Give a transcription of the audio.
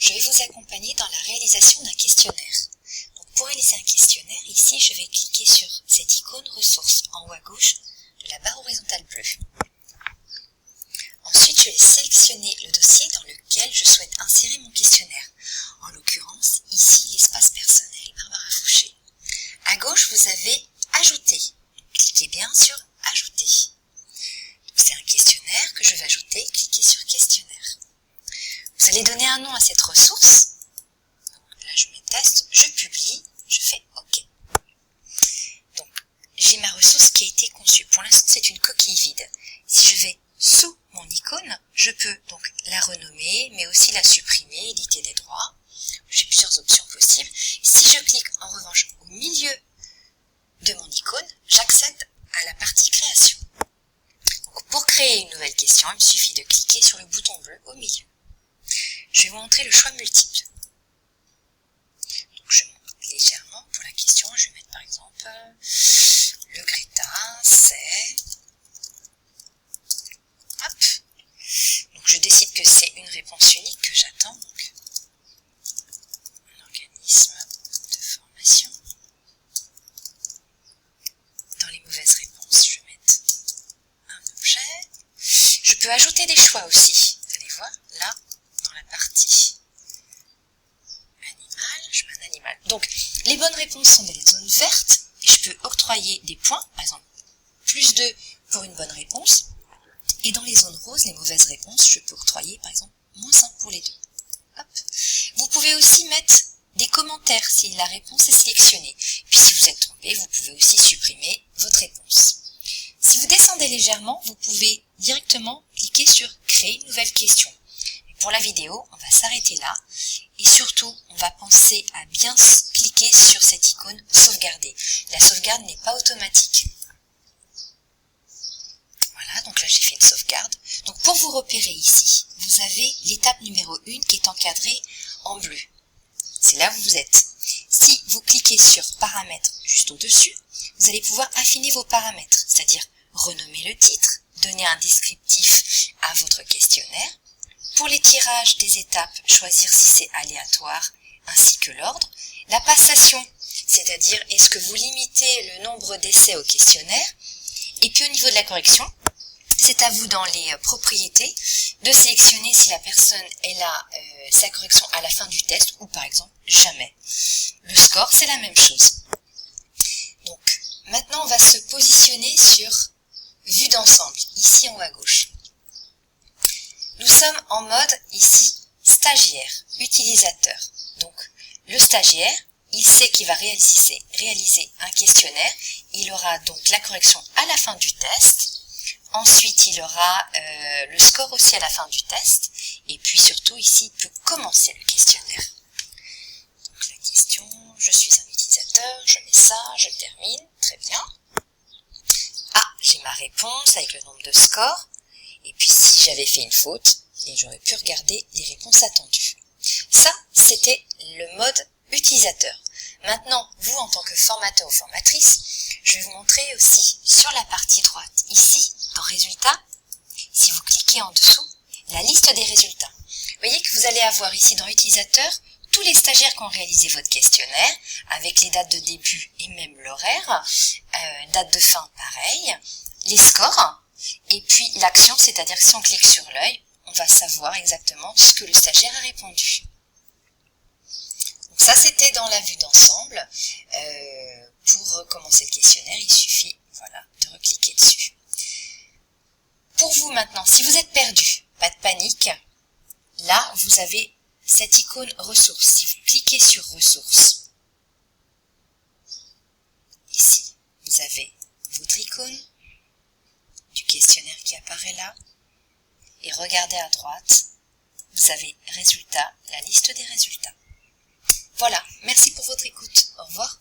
je vais vous accompagner dans la réalisation d'un questionnaire. Donc, pour réaliser un questionnaire, ici, je vais cliquer sur cette icône ressources en haut à gauche de la barre horizontale bleue. Ensuite, je vais sélectionner le dossier dans lequel je souhaite insérer mon questionnaire. En l'occurrence, ici, l'espace personnel Barbara Fouché. À gauche, vous avez Ajouter. Cliquez bien sur Ajouter. C'est un questionnaire que je vais ajouter. Cliquez sur Questionnaire. Vous allez donner un nom à cette ressource. Donc, là, je mets Test, je publie, je fais OK. Donc, j'ai ma ressource qui a été conçue. Pour l'instant, c'est une coquille vide. Si je vais sous mon icône, je peux donc la renommer, mais aussi la supprimer, éditer des droits. J'ai plusieurs options possibles. Si je clique en revanche au milieu de mon icône, j'accède à la partie création. Donc, pour créer une nouvelle question, il me suffit de cliquer sur le bouton bleu au milieu. Je vais vous montrer le choix multiple. Donc, je monte légèrement pour la question. Je vais mettre par exemple le Greta, c'est... Hop. Donc, je décide que c'est une réponse unique que j'attends. Donc, un organisme de formation. Dans les mauvaises réponses, je vais mettre un objet. Je peux ajouter des choix aussi. Vous allez voir, là, dans la partie animal, je mets un animal. Donc, les bonnes réponses sont dans les zones vertes. Et je peux octroyer des points, par exemple, +2 pour une bonne réponse. Et dans les zones roses, les mauvaises réponses, je peux octroyer, par exemple, -1 pour les deux. Hop. Vous pouvez aussi mettre des commentaires si la réponse est sélectionnée. Puis si vous êtes trompé, vous pouvez aussi supprimer votre réponse. Si vous descendez légèrement, vous pouvez directement cliquer sur « Créer une nouvelle question ». Pour la vidéo, on va s'arrêter là. Et surtout, on va penser à bien cliquer sur cette icône « Sauvegarder ». La sauvegarde n'est pas automatique. Voilà, donc là j'ai fait une sauvegarde. Donc pour vous repérer ici, vous avez l'étape numéro 1 qui est encadrée en bleu. C'est là où vous êtes. Si vous cliquez sur Paramètres juste au-dessus, vous allez pouvoir affiner vos paramètres, c'est-à-dire renommer le titre, donner un descriptif à votre questionnaire. Pour les tirages des étapes, choisir si c'est aléatoire, ainsi que l'ordre. La passation, c'est-à-dire est-ce que vous limitez le nombre d'essais au questionnaire. Et puis au niveau de la correction, c'est à vous dans les propriétés de sélectionner si la personne elle a sa correction à la fin du test ou par exemple jamais. Le score c'est la même chose. Donc maintenant on va se positionner sur vue d'ensemble, ici en haut à gauche. Nous sommes en mode ici stagiaire, utilisateur. Donc le stagiaire, il sait qu'il va réaliser un questionnaire. Il aura donc la correction à la fin du test. Ensuite, il aura le score aussi à la fin du test. Et puis surtout, ici, il peut commencer le questionnaire. Donc la question, je suis un utilisateur, je mets ça, je termine. Très bien. Ah, j'ai ma réponse avec le nombre de scores. Et puis si j'avais fait une faute, j'aurais pu regarder les réponses attendues. Ça, c'était le mode utilisateur. Maintenant, vous en tant que formateur ou formatrice, je vais vous montrer aussi sur la partie droite, ici, dans Résultats, si vous cliquez en dessous, la liste des résultats. Vous voyez que vous allez avoir ici dans Utilisateur tous les stagiaires qui ont réalisé votre questionnaire, avec les dates de début et même l'horaire, date de fin pareil, les scores, et puis l'action, c'est-à-dire que si on clique sur l'œil, on va savoir exactement ce que le stagiaire a répondu. Donc ça, c'était dans la vue d'ensemble. Pour commencer le questionnaire, il suffit de recliquer dessus. Pour vous maintenant, si vous êtes perdu, pas de panique. Là, vous avez cette icône ressources. Si vous cliquez sur ressources, ici, vous avez votre icône du questionnaire qui apparaît là. Et regardez à droite, vous avez résultats, la liste des résultats. Voilà, merci pour votre écoute. Au revoir.